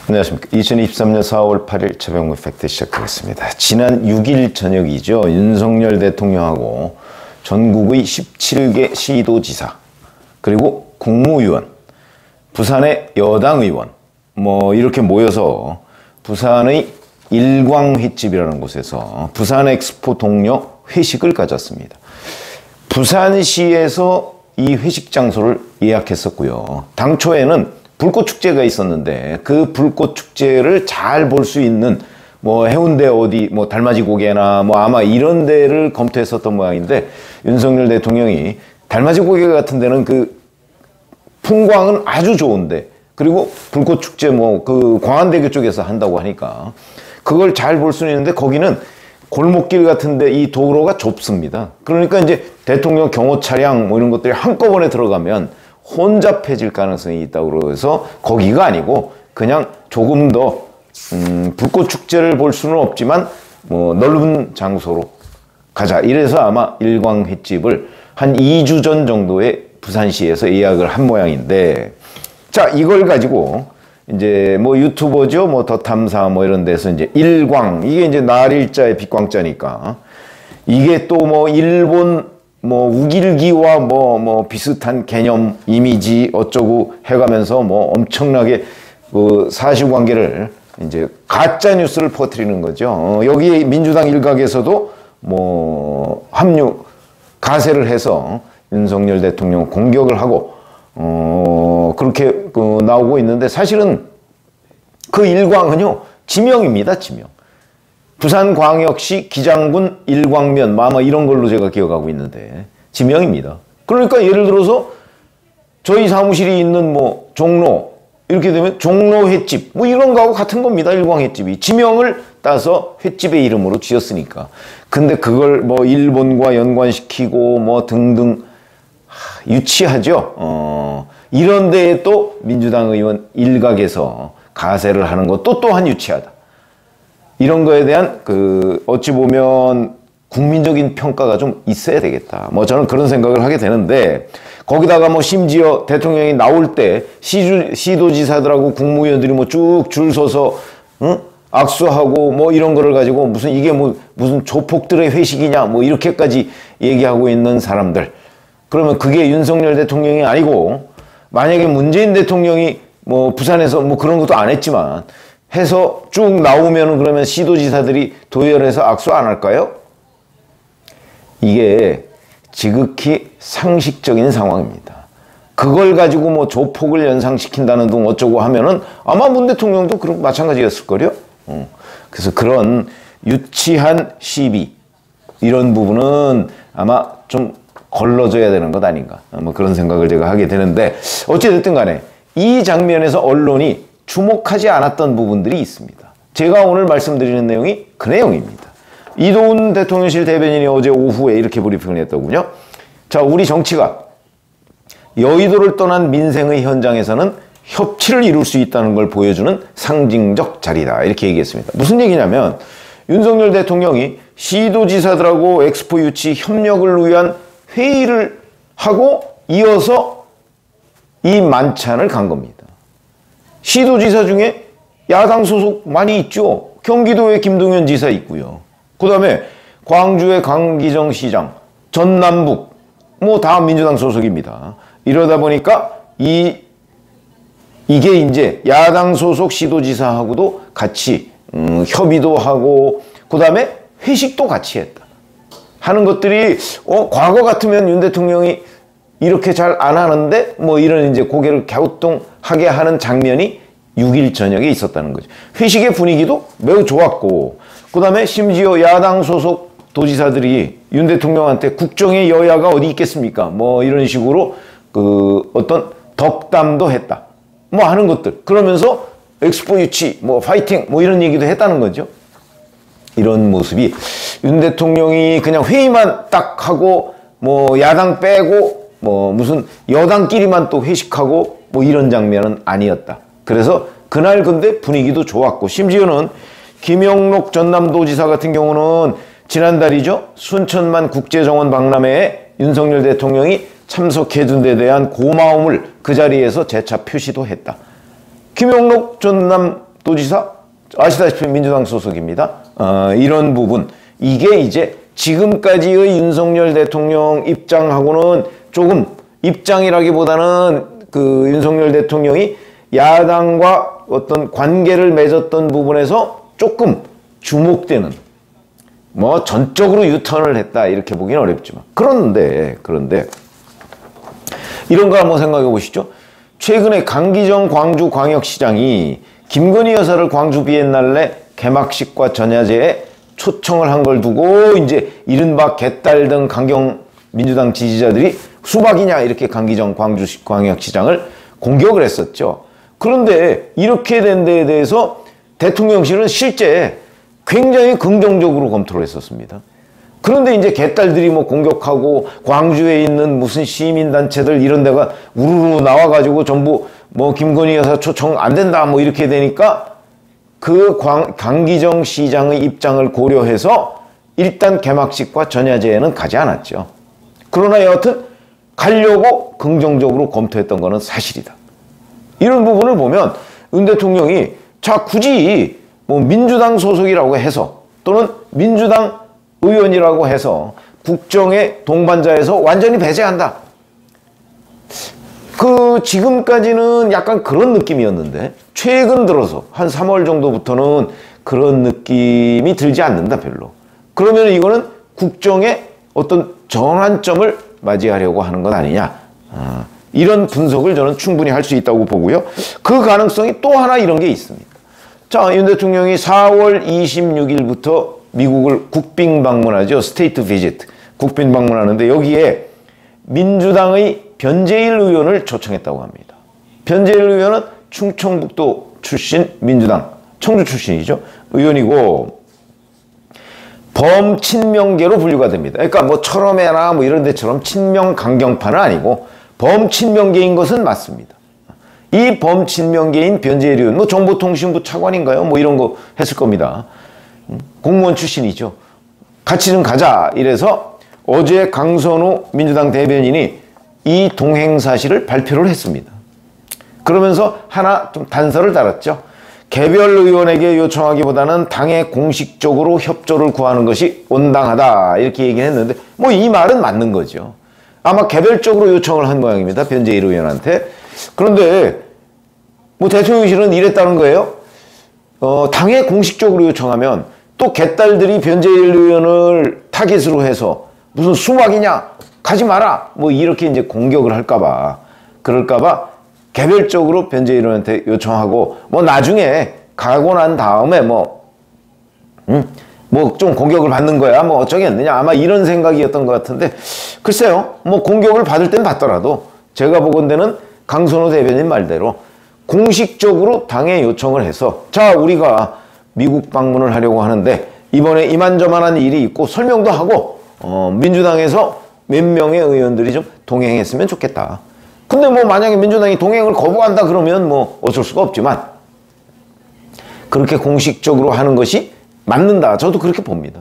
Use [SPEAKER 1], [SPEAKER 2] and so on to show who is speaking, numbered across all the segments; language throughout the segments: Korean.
[SPEAKER 1] 안녕하십니까. 2023년 4월 8일 최병무 팩트 시작하겠습니다. 지난 6일 저녁이죠. 윤석열 대통령하고 전국의 17개 시도지사, 그리고 국무위원, 부산의 여당 의원, 이렇게 모여서 부산의 일광횟집이라는 곳에서 부산 엑스포 동료 회식을 가졌습니다. 부산시에서 이 회식 장소를 예약했었고요. 당초에는 불꽃축제가 있었는데 그 불꽃축제를 잘 볼 수 있는 해운대 어디 달맞이 고개나 아마 이런 데를 검토했었던 모양인데, 윤석열 대통령이 달맞이 고개 같은 데는 그 풍광은 아주 좋은데, 그리고 불꽃축제 그 광안대교 쪽에서 한다고 하니까 그걸 잘 볼 수는 있는데 거기는 골목길 같은데 이 도로가 좁습니다. 그러니까 이제 대통령 경호 차량 이런 것들이 한꺼번에 들어가면 혼잡해질 가능성이 있다고 해서 거기가 아니고 그냥 조금 더 불꽃 축제를 볼 수는 없지만 넓은 장소로 가자, 이래서 아마 일광횟집을 한 2주 전 정도에 부산시에서 예약을 한 모양인데, 자, 이걸 가지고 이제 유튜버죠, 더 탐사 이런 데서 이제 일광, 이게 이제 날일자의 빛광자니까 이게 또 일본 우길기와 비슷한 개념, 이미지 어쩌고 해가면서 엄청나게 그 사실관계를 이제 가짜 뉴스를 퍼뜨리는 거죠. 여기 민주당 일각에서도 합류 가세를 해서 윤석열 대통령 공격을 하고 그렇게 나오고 있는데, 사실은 그 일광은요 지명입니다. 지명. 부산광역시 기장군 일광면 아마 이런 걸로 제가 기억하고 있는데 지명입니다. 그러니까 예를 들어서 저희 사무실이 있는 종로, 이렇게 되면 종로 횟집 이런 거하고 같은 겁니다. 일광횟집이 지명을 따서 횟집의 이름으로 지었으니까. 근데 그걸 일본과 연관시키고 등등 유치하죠. 이런 데에 또 민주당 의원 일각에서 가세를 하는 것도 또한 유치하다. 이런 거에 대한 어찌 보면 국민적인 평가가 좀 있어야 되겠다. 저는 그런 생각을 하게 되는데, 거기다가 심지어 대통령이 나올 때 시도지사들하고 국무위원들이 쭉 줄 서서 악수하고 이런 거를 가지고 이게 무슨 조폭들의 회식이냐 이렇게까지 얘기하고 있는 사람들. 그러면 그게 윤석열 대통령이 아니고, 만약에 문재인 대통령이 부산에서 그런 것도 안 했지만 해서 쭉 나오면은 그러면 시도지사들이 도열해서 악수 안 할까요? 이게 지극히 상식적인 상황입니다. 그걸 가지고 조폭을 연상시킨다는 등 어쩌고 하면은 아마 문 대통령도 그런 마찬가지였을걸요? 그래서 그런 유치한 시비, 이런 부분은 아마 좀 걸러져야 되는 것 아닌가, 그런 생각을 제가 하게 되는데, 어찌됐든 간에 이 장면에서 언론이 주목하지 않았던 부분들이 있습니다. 제가 오늘 말씀드리는 내용이 그 내용입니다. 이도훈 대통령실 대변인이 어제 오후에 이렇게 브리핑을 했더군요. 자, 우리 정치가 여의도를 떠난 민생의 현장에서는 협치를 이룰 수 있다는 걸 보여주는 상징적 자리다, 이렇게 얘기했습니다. 무슨 얘기냐면 윤석열 대통령이 시도지사들하고 엑스포 유치 협력을 위한 회의를 하고 이어서 이 만찬을 간 겁니다. 시도지사 중에 야당 소속 많이 있죠. 경기도에 김동연 지사 있고요. 그 다음에 광주의 강기정 시장, 전남북 다 민주당 소속입니다. 이러다 보니까 이게 이제 야당 소속 시도지사하고도 같이 협의도 하고 그 다음에 회식도 같이 했다 하는 것들이 과거 같으면 윤 대통령이 이렇게 잘 안 하는데 이런 이제 고개를 갸우뚱하게 하는 장면이 6일 저녁에 있었다는 거죠. 회식의 분위기도 매우 좋았고, 그 다음에 심지어 야당 소속 도지사들이 윤 대통령한테 국정의 여야가 어디 있겠습니까? 이런 식으로 어떤 덕담도 했다. 하는 것들. 그러면서 엑스포 유치, 파이팅, 이런 얘기도 했다는 거죠. 이런 모습이 윤 대통령이 그냥 회의만 딱 하고, 야당 빼고, 무슨 여당끼리만 또 회식하고, 이런 장면은 아니었다. 그래서 그날 근데 분위기도 좋았고, 심지어는 김영록 전남도지사 같은 경우는 지난달이죠. 순천만 국제정원 박람회에 윤석열 대통령이 참석해준 데 대한 고마움을 그 자리에서 재차 표시도 했다. 김영록 전남 도지사 아시다시피 민주당 소속입니다. 이런 부분 이게 이제 지금까지의 윤석열 대통령 입장하고는 조금 입장이라기보다는 그 윤석열 대통령이 야당과 어떤 관계를 맺었던 부분에서 조금 주목되는 뭐 전적으로 유턴을 했다 이렇게 보기는 어렵지만 그런데 이런 거 한번 생각해 보시죠. 최근에 강기정 광주광역시장이 김건희 여사를 광주 비엔날레 개막식과 전야제에 초청을 한 걸 두고 이제 이른바 개딸 등 강경 민주당 지지자들이 수박이냐 이렇게 강기정 광주광역시장을 공격을 했었죠. 그런데 이렇게 된 데에 대해서 대통령실은 실제 굉장히 긍정적으로 검토를 했었습니다. 그런데 이제 개딸들이 뭐 공격하고 광주에 있는 무슨 시민단체들 이런 데가 우르르 나와가지고 전부 뭐 김건희 여사 초청 안 된다 뭐 이렇게 되니까 그 강기정 시장의 입장을 고려해서 일단 개막식과 전야제에는 가지 않았죠. 그러나 여하튼 가려고 긍정적으로 검토했던 거는 사실이다. 이런 부분을 보면 윤 대통령이 자 굳이 뭐 민주당 소속이라고 해서 또는 민주당 의원이라고 해서 국정의 동반자에서 완전히 배제한다. 그 지금까지는 약간 그런 느낌이었는데 최근 들어서 한 3월 정도부터는 그런 느낌이 들지 않는다 별로. 그러면 이거는 국정의 어떤 전환점을 맞이하려고 하는 것 아니냐. 이런 분석을 저는 충분히 할 수 있다고 보고요. 그 가능성이 또 하나 이런 게 있습니다. 자, 윤 대통령이 4월 26일부터 미국을 국빈 방문하죠. 스테이트 비지트. 국빈 방문하는데 여기에 민주당의 변재일 의원을 초청했다고 합니다. 변재일 의원은 충청북도 출신 민주당 청주 출신이죠. 의원이고 범친명계로 분류가 됩니다. 그러니까 뭐 철험회나 뭐 이런 데처럼 친명 강경파는 아니고 범친명계인 것은 맞습니다. 이 범친명계인 변재일 의원, 뭐 정보통신부 차관인가요? 뭐 이런 거 했을 겁니다. 공무원 출신이죠. 같이 좀 가자 이래서 어제 강선우 민주당 대변인이 이 동행 사실을 발표를 했습니다. 그러면서 하나 좀 단서를 달았죠. 개별 의원에게 요청하기보다는 당에 공식적으로 협조를 구하는 것이 온당하다 이렇게 얘기를 했는데 뭐 이 말은 맞는 거죠. 아마 개별적으로 요청을 한 모양입니다. 변재일 의원한테. 그런데 뭐 대통령실은 이랬다는 거예요. 당에 공식적으로 요청하면 또 개딸들이 변재일 의원을 타깃으로 해서 무슨 수박이냐 가지 마라 뭐 이렇게 이제 공격을 할까봐 그럴까봐 개별적으로 변재일 의원한테 요청하고 뭐 나중에 가고 난 다음에 뭐 좀 공격을 받는 거야 뭐 어쩌겠느냐 아마 이런 생각이었던 것 같은데 글쎄요 뭐 공격을 받을 땐 받더라도 제가 보건대는 강선우 대변인 말대로 공식적으로 당에 요청을 해서 자 우리가 미국 방문을 하려고 하는데 이번에 이만저만한 일이 있고 설명도 하고 민주당에서 몇 명의 의원들이 좀 동행했으면 좋겠다. 근데 뭐 만약에 민주당이 동행을 거부한다 그러면 뭐 어쩔 수가 없지만 그렇게 공식적으로 하는 것이 맞는다. 저도 그렇게 봅니다.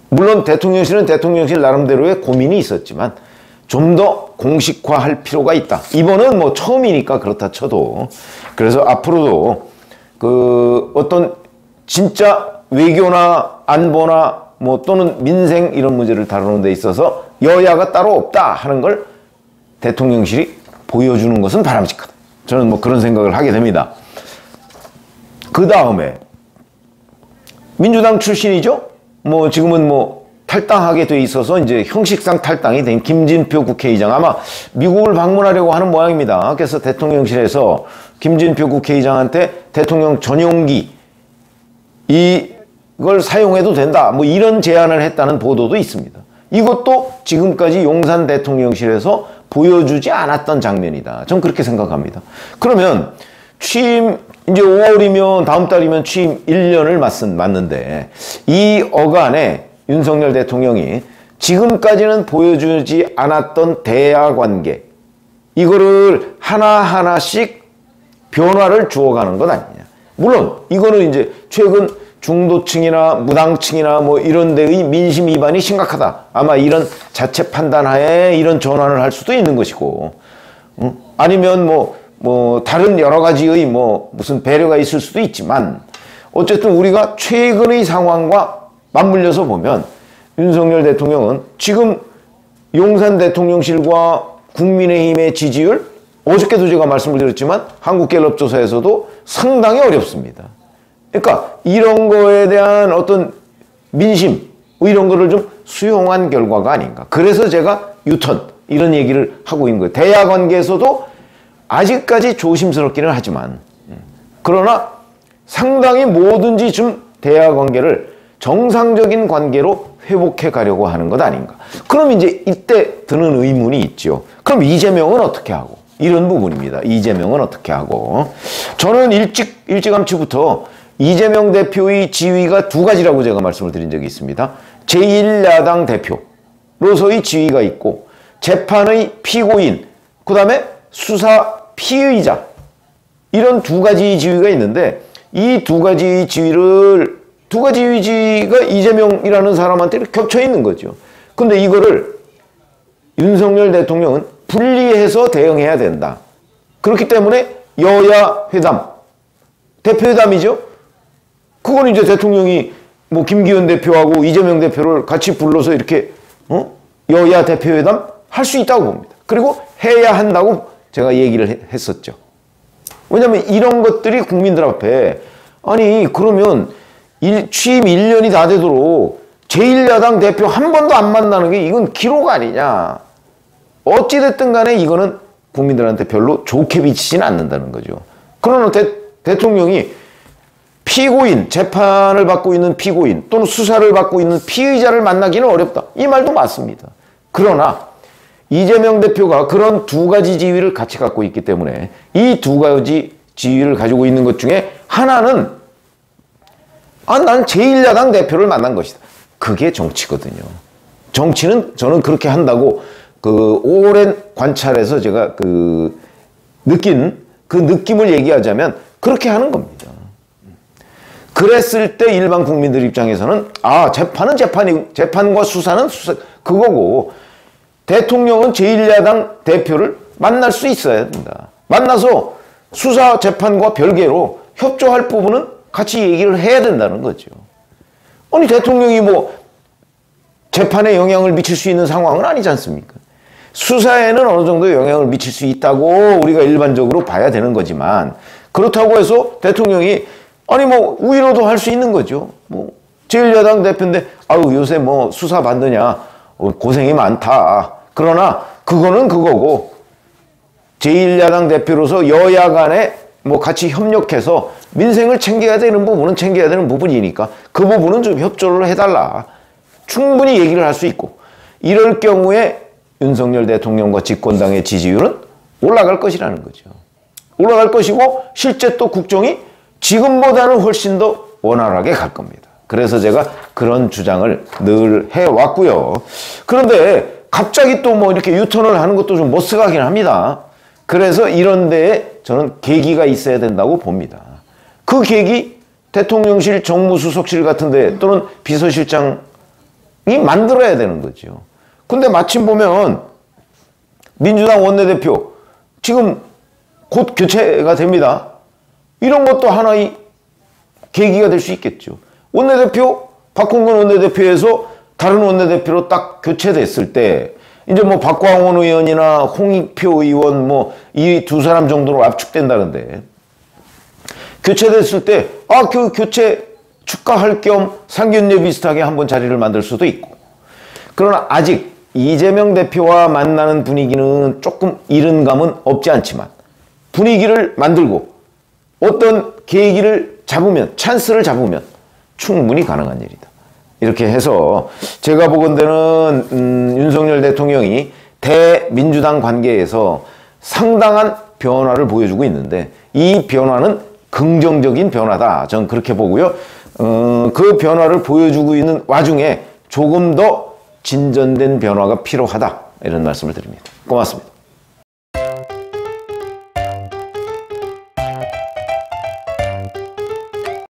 [SPEAKER 1] 물론 대통령실은 대통령실 나름대로의 고민이 있었지만 좀 더 공식화할 필요가 있다. 이번은 뭐 처음이니까 그렇다 쳐도 그래서 앞으로도 그 어떤 진짜 외교나 안보나 뭐 또는 민생 이런 문제를 다루는 데 있어서 여야가 따로 없다 하는 걸 대통령실이 보여주는 것은 바람직하다. 저는 뭐 그런 생각을 하게 됩니다. 그 다음에 민주당 출신이죠. 뭐 지금은 뭐 탈당하게 돼 있어서 이제 형식상 탈당이 된 김진표 국회의장 아마 미국을 방문하려고 하는 모양입니다. 그래서 대통령실에서 김진표 국회의장한테 대통령 전용기 이걸 사용해도 된다. 뭐 이런 제안을 했다는 보도도 있습니다. 이것도 지금까지 용산 대통령실에서 보여주지 않았던 장면이다. 전 그렇게 생각합니다. 그러면 취임 이제 5월이면 다음 달이면 취임 1년을 맞는데 이 어간에 윤석열 대통령이 지금까지는 보여주지 않았던 대야관계 이거를 하나하나씩 변화를 주어가는 것 아니냐. 물론 이거는 이제 최근 중도층이나 무당층이나 뭐 이런 데의 민심 위반이 심각하다. 아마 이런 자체 판단하에 이런 전환을 할 수도 있는 것이고 아니면 뭐 뭐 다른 여러 가지의 뭐 무슨 배려가 있을 수도 있지만 어쨌든 우리가 최근의 상황과 맞물려서 보면 윤석열 대통령은 지금 용산 대통령실과 국민의힘의 지지율, 어저께도 제가 말씀을 드렸지만 한국갤럽 조사에서도 상당히 어렵습니다. 그러니까 이런 거에 대한 어떤 민심, 뭐 이런 거를 좀 수용한 결과가 아닌가. 그래서 제가 유턴, 이런 얘기를 하고 있는 거예요. 대야 관계에서도 아직까지 조심스럽기는 하지만, 그러나 상당히 뭐든지 좀 대야 관계를 정상적인 관계로 회복해 가려고 하는 것 아닌가. 그럼 이제 이때 드는 의문이 있죠. 그럼 이재명은 어떻게 하고? 이런 부분입니다. 이재명은 어떻게 하고? 저는 일찌감치부터 이재명 대표의 지위가 두 가지라고 제가 말씀을 드린 적이 있습니다. 제1야당 대표로서의 지위가 있고 재판의 피고인, 그 다음에 수사 피의자, 이런 두 가지 지위가 있는데 이 두 가지 지위를, 두 가지 지위가 이재명이라는 사람한테 겹쳐 있는 거죠. 근데 이거를 윤석열 대통령은 분리해서 대응해야 된다. 그렇기 때문에 여야 회담, 대표회담이죠. 그건 이제 대통령이 뭐 김기현 대표하고 이재명 대표를 같이 불러서 이렇게 여야 대표회담 할 수 있다고 봅니다. 그리고 해야 한다고 제가 얘기를 했었죠. 왜냐하면 이런 것들이 국민들 앞에, 아니 그러면 취임 1년이 다 되도록 제1야당 대표 한 번도 안 만나는 게 이건 기록 아니냐. 어찌됐든 간에 이거는 국민들한테 별로 좋게 비치진 않는다는 거죠. 그러나 대통령이 피고인, 재판을 받고 있는 피고인 또는 수사를 받고 있는 피의자를 만나기는 어렵다. 이 말도 맞습니다. 그러나 이재명 대표가 그런 두 가지 지위를 같이 갖고 있기 때문에 이 두 가지 지위를 가지고 있는 것 중에 하나는 난 제1야당 대표를 만난 것이다. 그게 정치거든요. 정치는 저는 그렇게 한다고 그 오랜 관찰에서 제가 느낀 그 느낌을 얘기하자면 그렇게 하는 겁니다. 그랬을 때 일반 국민들 입장에서는 재판은 재판과 수사는 그거고 대통령은 제1야당 대표를 만날 수 있어야 된다. 만나서 수사 재판과 별개로 협조할 부분은 같이 얘기를 해야 된다는 거죠. 아니 대통령이 뭐 재판에 영향을 미칠 수 있는 상황은 아니지 않습니까? 수사에는 어느 정도 영향을 미칠 수 있다고 우리가 일반적으로 봐야 되는 거지만 그렇다고 해서 대통령이 아니 뭐 우위로도 할 수 있는 거죠. 뭐 제1야당 대표인데 요새 뭐 수사 받느냐 고생이 많다. 그러나 그거는 그거고 제1야당 대표로서 여야 간에 뭐 같이 협력해서 민생을 챙겨야 되는 부분은 챙겨야 되는 부분이니까 그 부분은 좀 협조를 해달라. 충분히 얘기를 할 수 있고 이럴 경우에 윤석열 대통령과 집권당의 지지율은 올라갈 것이라는 거죠. 올라갈 것이고 실제 또 국정이 지금보다는 훨씬 더 원활하게 갈 겁니다. 그래서 제가 그런 주장을 늘 해왔고요. 그런데 갑자기 또 뭐 이렇게 유턴을 하는 것도 좀 못쓰가긴 합니다. 그래서 이런 데에 저는 계기가 있어야 된다고 봅니다. 그 계기 대통령실 정무수석실 같은 데 또는 비서실장이 만들어야 되는 거죠. 근데 마침 보면 민주당 원내대표 지금 곧 교체가 됩니다. 이런 것도 하나의 계기가 될 수 있겠죠. 원내대표 박홍근 원내대표에서 다른 원내대표로 딱 교체됐을 때 이제 뭐 박광원 의원이나 홍익표 의원 뭐 이 두 사람 정도로 압축된다는데 교체됐을 때 그 교체 축하할 겸 상견례 비슷하게 한번 자리를 만들 수도 있고 그러나 아직 이재명 대표와 만나는 분위기는 조금 이른 감은 없지 않지만 분위기를 만들고 어떤 계기를 잡으면 찬스를 잡으면 충분히 가능한 일이다. 이렇게 해서 제가 보건대는 윤석열 대통령이 대민주당 관계에서 상당한 변화를 보여주고 있는데 이 변화는 긍정적인 변화다. 저는 그렇게 보고요. 그 변화를 보여주고 있는 와중에 조금 더 진전된 변화가 필요하다. 이런 말씀을 드립니다. 고맙습니다.